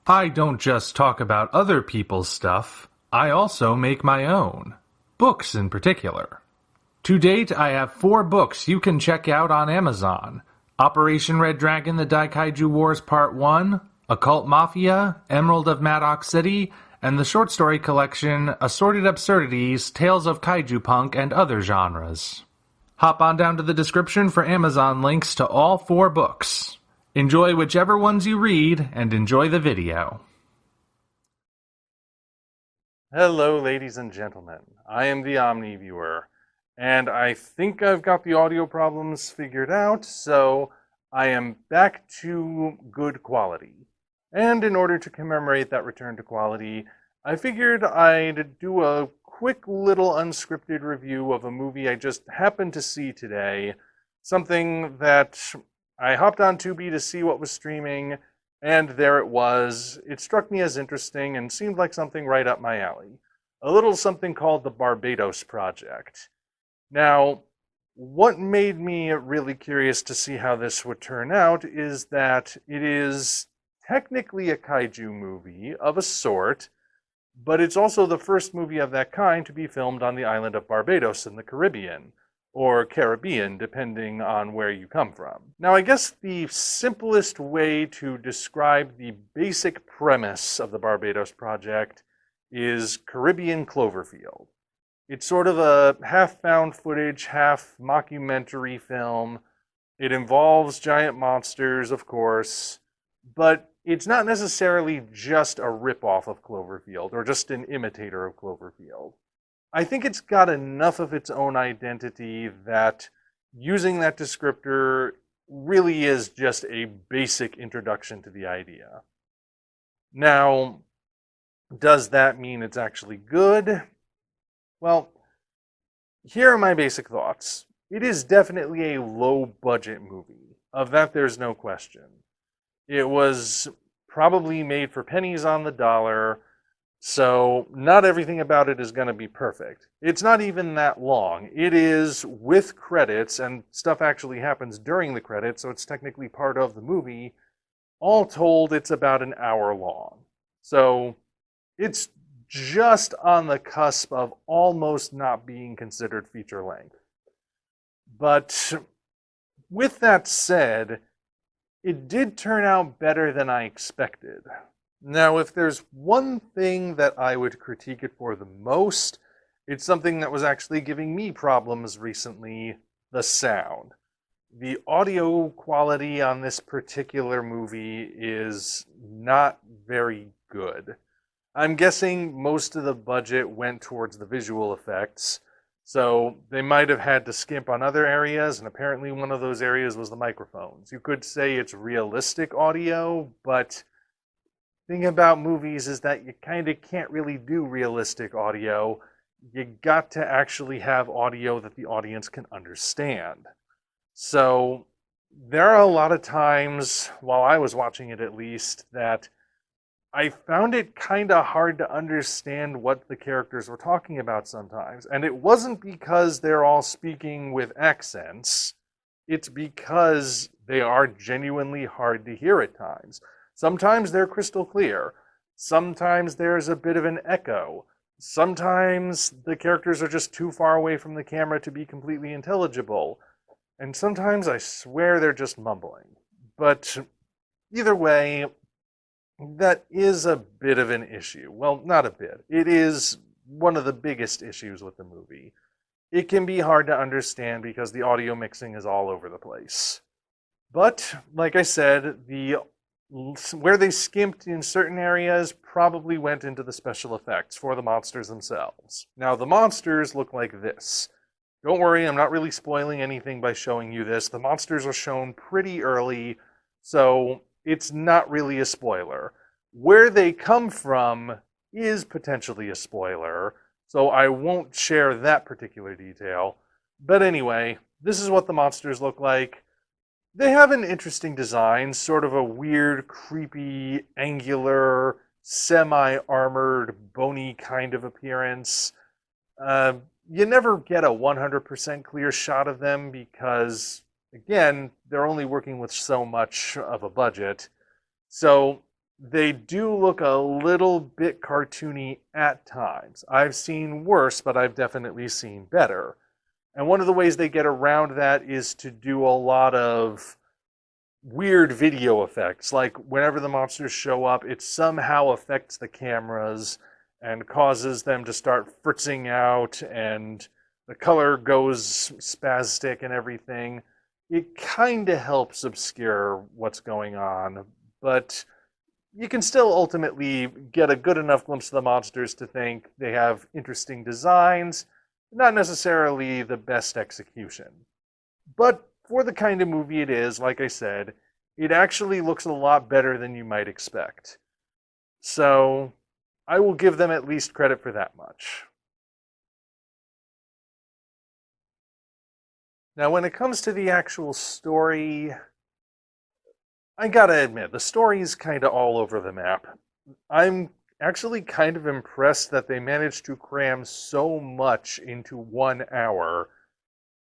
I don't just talk about other people's stuff, I also make my own. Books in particular. To date, I have 4 books you can check out on Amazon. Operation Red Dragon: The Kaiju Wars Part 1, Occult Mafia, Emerald of Maddox City, and the short story collection Assorted Absurdities, Tales of Kaiju Punk and Other Genres. Hop on down to the description for Amazon links to all 4 books. Enjoy whichever ones you read, and enjoy the video. Hello, ladies and gentlemen. I am the Omni viewer, and I think I've got the audio problems figured out, so I am back to good quality. And in order to commemorate that return to quality, I figured I'd do a quick little unscripted review of a movie I just happened to see today, something that I hopped on Tubi to see what was streaming, and there it was. It struck me as interesting and seemed like something right up my alley. A little something called the Barbados Project. Now, what made me really curious to see how this would turn out is that it is technically a kaiju movie of a sort, but it's also the first movie of that kind to be filmed on the island of Barbados in the Caribbean, or Caribbean, depending on where you come from. Now, I guess the simplest way to describe the basic premise of the Barbados Project is Caribbean Cloverfield. It's sort of a half found footage, half mockumentary film. It involves giant monsters, of course, but it's not necessarily just a ripoff of Cloverfield or just an imitator of Cloverfield. I think it's got enough of its own identity that using that descriptor really is just a basic introduction to the idea. Now, does that mean it's actually good? Well, here are my basic thoughts. It is definitely a low-budget movie. Of that, there's no question. It was probably made for pennies on the dollar, so not everything about it is going to be perfect. It's not even that long. It is with credits, and stuff actually happens during the credits, so it's technically part of the movie. All told, it's about an hour long. So it's just on the cusp of almost not being considered feature length. But with that said, it did turn out better than I expected. Now, if there's one thing that I would critique it for the most, it's something that was actually giving me problems recently: the sound. The audio quality on this particular movie is not very good. I'm guessing most of the budget went towards the visual effects, so they might have had to skimp on other areas, and apparently one of those areas was the microphones. You could say it's realistic audio, but the thing about movies is that you kind of can't really do realistic audio. You got to actually have audio that the audience can understand. So there are a lot of times, while I was watching it at least, that I found it kind of hard to understand what the characters were talking about sometimes. And it wasn't because they're all speaking with accents. It's because they are genuinely hard to hear at times. Sometimes they're crystal clear. Sometimes there's a bit of an echo. Sometimes the characters are just too far away from the camera to be completely intelligible. And sometimes I swear they're just mumbling. But either way, that is a bit of an issue. Well, not a bit. It is one of the biggest issues with the movie. It can be hard to understand because the audio mixing is all over the place. But, like I said, where they skimped in certain areas probably went into the special effects for the monsters themselves. Now, the monsters look like this. Don't worry, I'm not really spoiling anything by showing you this. The monsters are shown pretty early, so it's not really a spoiler. Where they come from is potentially a spoiler, so I won't share that particular detail. But anyway, this is what the monsters look like. They have an interesting design, sort of a weird, creepy, angular, semi-armored, bony kind of appearance. You never get a 100% clear shot of them because, again, they're only working with so much of a budget. So they do look a little bit cartoony at times. I've seen worse, but I've definitely seen better. And one of the ways they get around that is to do a lot of weird video effects. Like whenever the monsters show up, it somehow affects the cameras and causes them to start fritzing out, and the color goes spastic and everything. It kind of helps obscure what's going on, but you can still ultimately get a good enough glimpse of the monsters to think they have interesting designs, not necessarily the best execution. But for the kind of movie it is, like I said, it actually looks a lot better than you might expect. So I will give them at least credit for that much. Now, when it comes to the actual story, I gotta admit, the story is kind of all over the map. I'm actually kind of impressed that they managed to cram so much into 1 hour.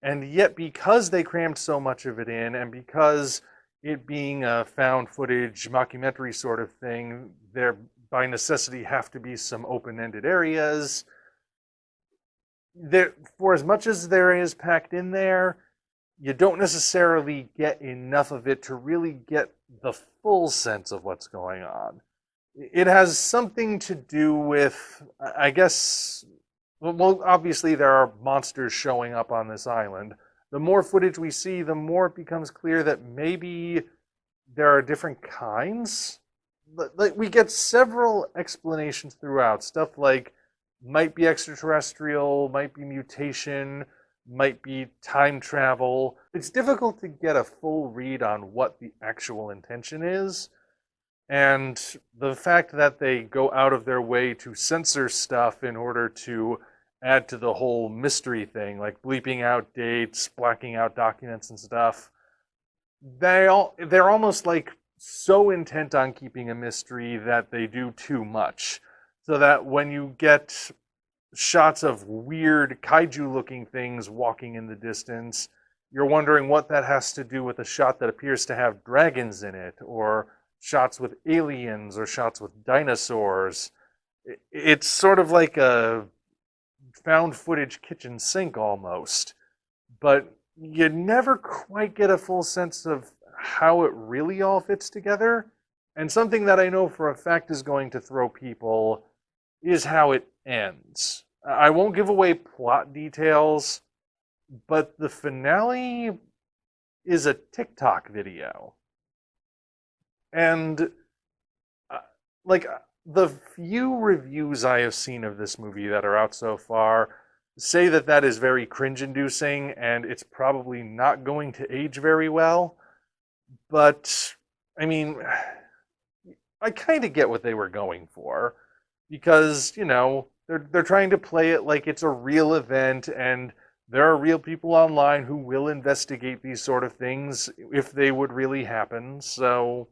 And yet, because they crammed so much of it in, and because it being a found footage mockumentary sort of thing, there by necessity have to be some open-ended areas. There, for as much as there is packed in there, you don't necessarily get enough of it to really get the full sense of what's going on. It has something to do with, I guess, well, obviously there are monsters showing up on this island. The more footage we see, the more it becomes clear that maybe there are different kinds. Like, we get several explanations throughout. Stuff like might be extraterrestrial, might be mutation, might be time travel. It's difficult to get a full read on what the actual intention is. And the fact that they go out of their way to censor stuff in order to add to the whole mystery thing, like bleeping out dates, blacking out documents and stuff, they're almost like so intent on keeping a mystery that they do too much. So that when you get shots of weird kaiju looking things walking in the distance, you're wondering what that has to do with a shot that appears to have dragons in it, or shots with aliens, or shots with dinosaurs. It's sort of like a found footage kitchen sink almost, but you never quite get a full sense of how it really all fits together. And something that I know for a fact is going to throw people is how it ends. I won't give away plot details, but the finale is a TikTok video. And like the few reviews I have seen of this movie that are out so far say that that is very cringe-inducing, and it's probably not going to age very well. But I mean, I kind of get what they were going for, because they're trying to play it like it's a real event, and there are real people online who will investigate these sort of things if they would really happen. So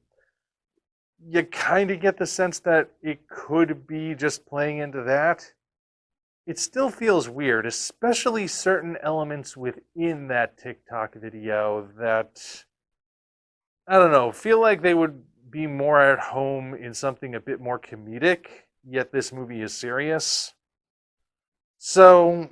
you kind of get the sense that it could be just playing into that. It still feels weird, especially certain elements within that TikTok video that, I don't know, feel like they would be more at home in something a bit more comedic, yet this movie is serious. So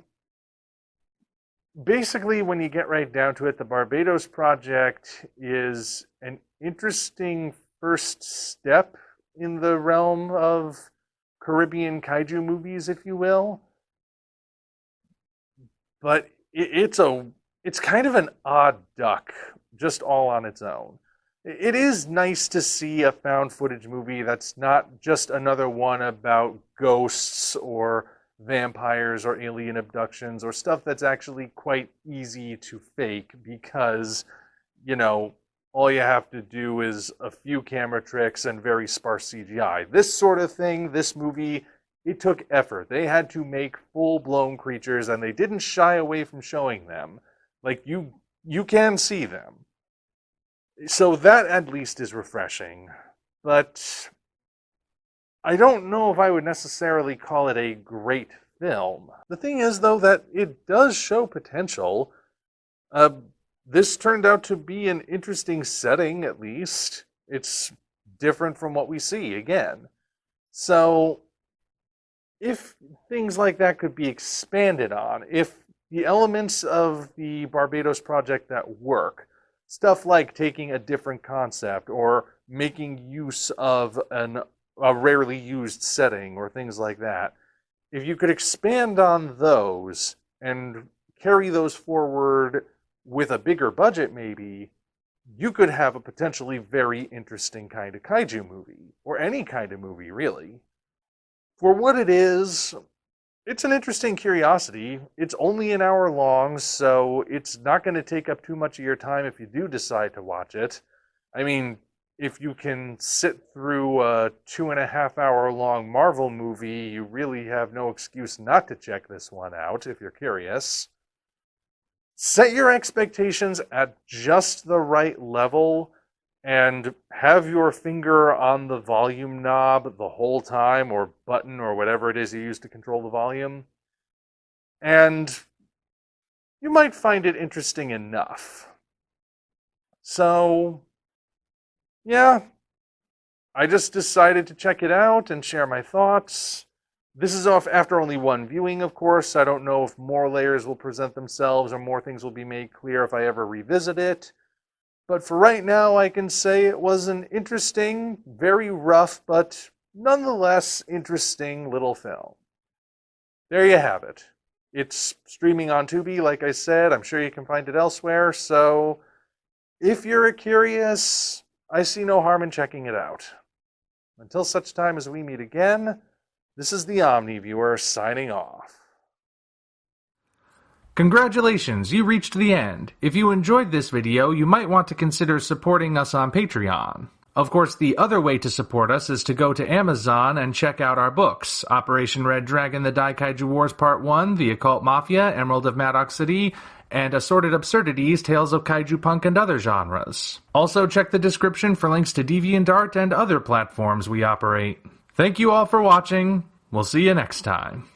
basically, when you get right down to it, the Barbados Project is an interesting first step in the realm of Caribbean kaiju movies, if you will. But it's kind of an odd duck, just all on its own. It is nice to see a found footage movie that's not just another one about ghosts or vampires or alien abductions or stuff that's actually quite easy to fake, because, all you have to do is a few camera tricks and very sparse CGI. This sort of thing, this movie, it took effort. They had to make full-blown creatures, and they didn't shy away from showing them. Like, you can see them. So that at least is refreshing. But I don't know if I would necessarily call it a great film. The thing is, though, that it does show potential. This turned out to be an interesting setting, at least. It's different from what we see again. So if things like that could be expanded on, if the elements of the Barbados Project that work, stuff like taking a different concept or making use of a rarely used setting or things like that, if you could expand on those and carry those forward with a bigger budget maybe, you could have a potentially very interesting kind of kaiju movie, or any kind of movie really. For what it is, it's an interesting curiosity. It's only an hour long, so it's not going to take up too much of your time if you do decide to watch it. I mean, if you can sit through a 2.5 hour long Marvel movie, you really have no excuse not to check this one out if you're curious. Set your expectations at just the right level and have your finger on the volume knob the whole time, or button, or whatever it is you use to control the volume. And you might find it interesting enough. So, yeah, I just decided to check it out and share my thoughts. This is off after only one viewing, of course. I don't know if more layers will present themselves or more things will be made clear if I ever revisit it. But for right now, I can say it was an interesting, very rough, but nonetheless interesting little film. There you have it. It's streaming on Tubi, like I said. I'm sure you can find it elsewhere. So if you're curious, I see no harm in checking it out. Until such time as we meet again, this is the Omni Viewer signing off. Congratulations, you reached the end. If you enjoyed this video, you might want to consider supporting us on Patreon. Of course, the other way to support us is to go to Amazon and check out our books: Operation Red Dragon, The Kaiju Wars Part 1, The Occult Mafia, Emerald of Maddox City, and Assorted Absurdities, Tales of Kaiju Punk and Other Genres. Also check the description for links to DeviantArt and other platforms we operate. Thank you all for watching. We'll see you next time.